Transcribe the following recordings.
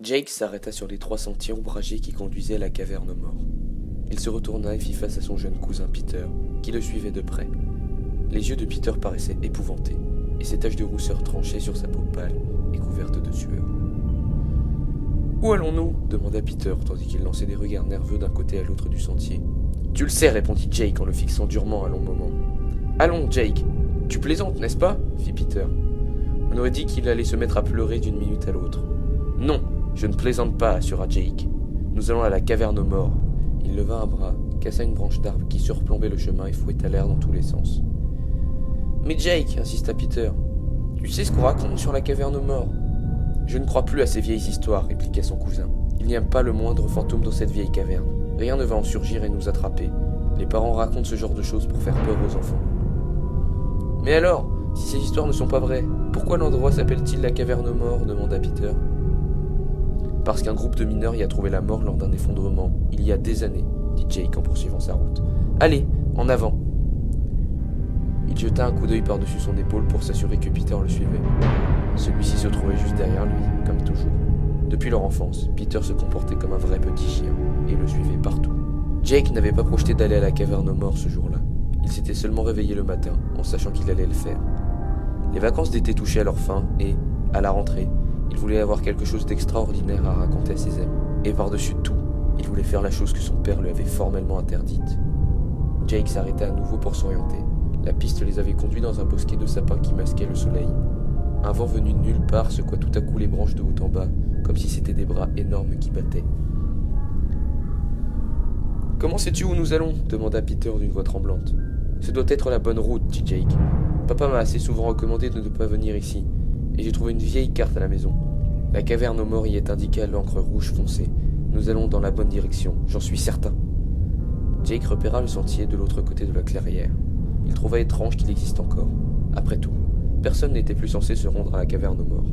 Jake s'arrêta sur les 3 sentiers ombragés qui conduisaient à la caverne aux morts. Il se retourna et fit face à son jeune cousin Peter, qui le suivait de près. Les yeux de Peter paraissaient épouvantés, et ses taches de rousseur tranchaient sur sa peau pâle et couverte de sueur. « Où allons-nous » demanda Peter, tandis qu'il lançait des regards nerveux d'un côté à l'autre du sentier. « Tu le sais » répondit Jake en le fixant durement un long moment. « Allons, Jake. Tu plaisantes, n'est-ce pas » fit Peter. On aurait dit qu'il allait se mettre à pleurer d'une minute à l'autre. « Non, je ne plaisante pas » assura Jake. « Nous allons à la caverne aux morts. » Il leva un bras, cassa une branche d'arbre qui surplombait le chemin et fouetta l'air dans tous les sens. « Mais Jake » insista Peter, « tu sais ce qu'on raconte sur la caverne aux morts ?»« Je ne crois plus à ces vieilles histoires » répliqua son cousin. « Il n'y a pas le moindre fantôme dans cette vieille caverne. Rien ne va en surgir et nous attraper. Les parents racontent ce genre de choses pour faire peur aux enfants. » « Mais alors, si ces histoires ne sont pas vraies, pourquoi l'endroit s'appelle-t-il la caverne aux morts ?» demanda Peter. « Parce qu'un groupe de mineurs y a trouvé la mort lors d'un effondrement, il y a des années, » dit Jake en poursuivant sa route. « Allez, en avant !» Il jeta un coup d'œil par-dessus son épaule pour s'assurer que Peter le suivait. Celui-ci se trouvait juste derrière lui, comme toujours. Depuis leur enfance, Peter se comportait comme un vrai petit chien et le suivait partout. Jake n'avait pas projeté d'aller à la caverne aux morts ce jour-là. Il s'était seulement réveillé le matin, en sachant qu'il allait le faire. Les vacances d'été touchaient à leur fin et, à la rentrée, il voulait avoir quelque chose d'extraordinaire à raconter à ses amis. Et par-dessus tout, il voulait faire la chose que son père lui avait formellement interdite. Jake s'arrêta à nouveau pour s'orienter. La piste les avait conduits dans un bosquet de sapins qui masquait le soleil. Un vent venu de nulle part secoua tout à coup les branches de haut en bas, comme si c'étaient des bras énormes qui battaient. « Comment sais-tu où nous allons » demanda Peter d'une voix tremblante. « Ce doit être la bonne route, dit Jake. Papa m'a assez souvent recommandé de ne pas venir ici, et j'ai trouvé une vieille carte à la maison. La caverne aux morts y est indiquée à l'encre rouge foncée. Nous allons dans la bonne direction, j'en suis certain. » Jake repéra le sentier de l'autre côté de la clairière. Il trouva étrange qu'il existe encore. Après tout, personne n'était plus censé se rendre à la caverne aux morts.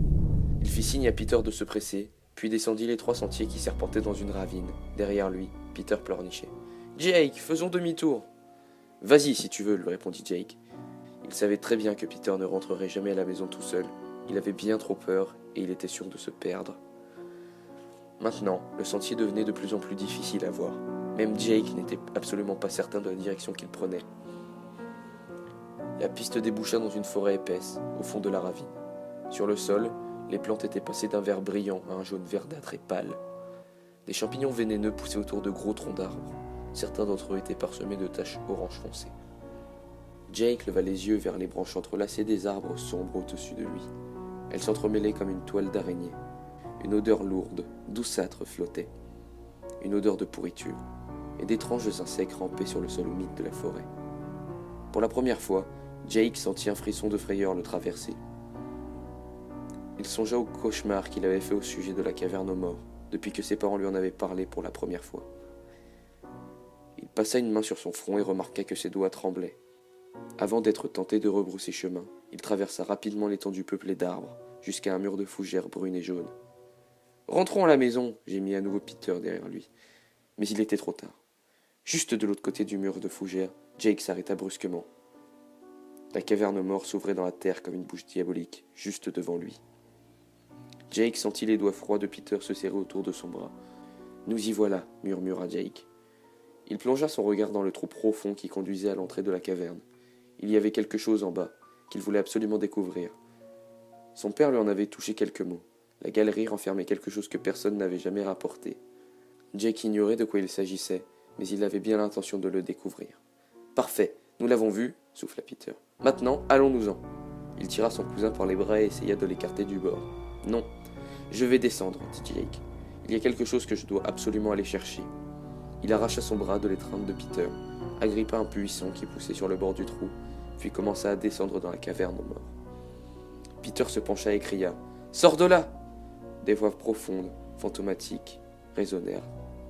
Il fit signe à Peter de se presser, puis descendit les 3 sentiers qui serpentaient dans une ravine. Derrière lui, Peter pleurnichait. « Jake, faisons demi-tour !»« Vas-y si tu veux, » lui répondit Jake. Il savait très bien que Peter ne rentrerait jamais à la maison tout seul. Il avait bien trop peur et il était sûr de se perdre. Maintenant, le sentier devenait de plus en plus difficile à voir. Même Jake n'était absolument pas certain de la direction qu'il prenait. La piste déboucha dans une forêt épaisse, au fond de la ravine. Sur le sol, les plantes étaient passées d'un vert brillant à un jaune verdâtre et pâle. Des champignons vénéneux poussaient autour de gros troncs d'arbres. Certains d'entre eux étaient parsemés de taches orange foncé. Jake leva les yeux vers les branches entrelacées des arbres sombres au-dessus de lui. Elles s'entremêlaient comme une toile d'araignée. Une odeur lourde, douceâtre flottait. Une odeur de pourriture. Et d'étranges insectes rampaient sur le sol humide de la forêt. Pour la première fois, Jake sentit un frisson de frayeur le traverser. Il songea au cauchemar qu'il avait fait au sujet de la caverne aux morts, depuis que ses parents lui en avaient parlé pour la première fois. Il passa une main sur son front et remarqua que ses doigts tremblaient. Avant d'être tenté de rebrousser chemin, il traversa rapidement l'étendue peuplée d'arbres, jusqu'à un mur de fougères brunes et jaunes. « Rentrons à la maison » gémit à nouveau Peter derrière lui. Mais il était trop tard. Juste de l'autre côté du mur de fougères, Jake s'arrêta brusquement. La caverne aux morts s'ouvrait dans la terre comme une bouche diabolique, juste devant lui. Jake sentit les doigts froids de Peter se serrer autour de son bras. « Nous y voilà » murmura Jake. Il plongea son regard dans le trou profond qui conduisait à l'entrée de la caverne. Il y avait quelque chose en bas, qu'il voulait absolument découvrir. Son père lui en avait touché quelques mots. La galerie renfermait quelque chose que personne n'avait jamais rapporté. Jake ignorait de quoi il s'agissait, mais il avait bien l'intention de le découvrir. « Parfait, nous l'avons vu » souffla Peter. « Maintenant, allons-nous-en. » Il tira son cousin par les bras et essaya de l'écarter du bord. « Non, je vais descendre, » dit Jake. « Il y a quelque chose que je dois absolument aller chercher. » Il arracha son bras de l'étreinte de Peter, agrippa un buisson qui poussait sur le bord du trou, puis commença à descendre dans la caverne aux morts. Peter se pencha et cria « Sors de là !» Des voix profondes, fantomatiques, résonnèrent.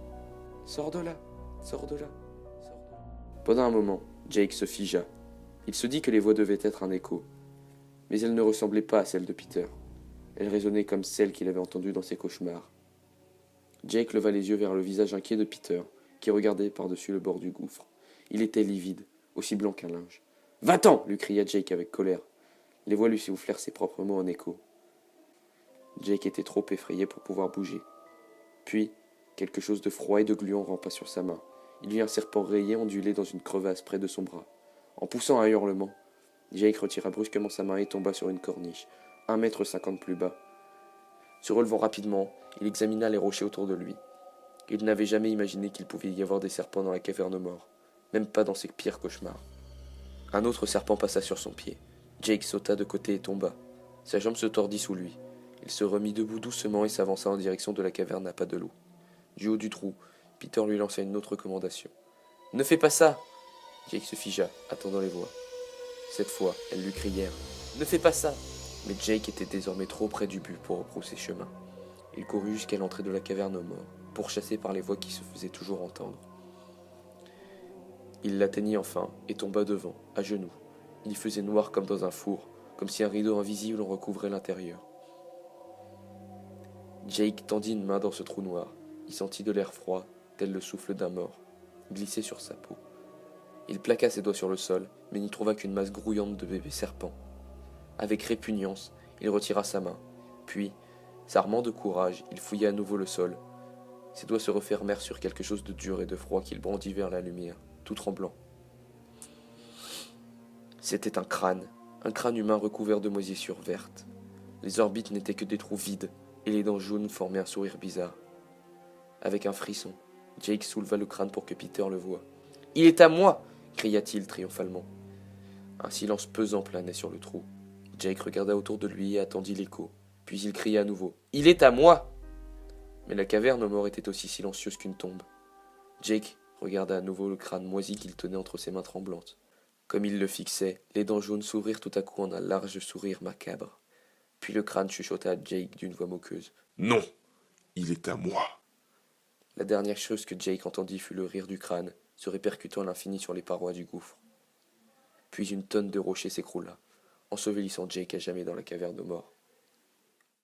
« Sors de là ! Sors de là ! Sors de là !» Pendant un moment, Jake se figea. Il se dit que les voix devaient être un écho. Mais elles ne ressemblaient pas à celles de Peter. Elles résonnaient comme celles qu'il avait entendues dans ses cauchemars. Jake leva les yeux vers le visage inquiet de Peter, qui regardait par-dessus le bord du gouffre. Il était livide, aussi blanc qu'un linge. « Va-t'en » lui cria Jake avec colère. Les voix lui soufflèrent ses propres mots en écho. Jake était trop effrayé pour pouvoir bouger. Puis, quelque chose de froid et de gluant rampa sur sa main. Il vit un serpent rayé onduler dans une crevasse près de son bras. En poussant un hurlement, Jake retira brusquement sa main et tomba sur une corniche, 1,50 m plus bas. Se relevant rapidement, il examina les rochers autour de lui. Il n'avait jamais imaginé qu'il pouvait y avoir des serpents dans la caverne aux morts, même pas dans ses pires cauchemars. Un autre serpent passa sur son pied. Jake sauta de côté et tomba. Sa jambe se tordit sous lui. Il se remit debout doucement et s'avança en direction de la caverne à pas de loup. Du haut du trou, Peter lui lança une autre recommandation. « Ne fais pas ça !» Jake se figea, attendant les voix. Cette fois, elles lui crièrent « Ne fais pas ça !» Mais Jake était désormais trop près du but pour rebrousser chemin. Il courut jusqu'à l'entrée de la caverne aux morts, pourchassé par les voix qui se faisaient toujours entendre. Il l'atteignit enfin et tomba devant, à genoux. Il y faisait noir comme dans un four, comme si un rideau invisible en recouvrait l'intérieur. Jake tendit une main dans ce trou noir. Il sentit de l'air froid, tel le souffle d'un mort, glisser sur sa peau. Il plaqua ses doigts sur le sol, mais n'y trouva qu'une masse grouillante de bébés serpents. Avec répugnance, il retira sa main. Puis, s'armant de courage, il fouilla à nouveau le sol. Ses doigts se refermèrent sur quelque chose de dur et de froid qu'il brandit vers la lumière, tout tremblant. C'était un crâne humain recouvert de moisissures vertes. Les orbites n'étaient que des trous vides, et les dents jaunes formaient un sourire bizarre. Avec un frisson, Jake souleva le crâne pour que Peter le voie. « Il est à moi !» cria-t-il triomphalement. Un silence pesant planait sur le trou. Jake regarda autour de lui et attendit l'écho. Puis il cria à nouveau. « Il est à moi !» Mais la caverne aux morts était aussi silencieuse qu'une tombe. Jake regarda à nouveau le crâne moisi qu'il tenait entre ses mains tremblantes. Comme il le fixait, les dents jaunes s'ouvrirent tout à coup en un large sourire macabre. Puis le crâne chuchota à Jake d'une voix moqueuse. « Non, il est à moi !» La dernière chose que Jake entendit fut le rire du crâne, se répercutant à l'infini sur les parois du gouffre. Puis une tonne de rochers s'écroula, ensevelissant Jake à jamais dans la caverne aux morts.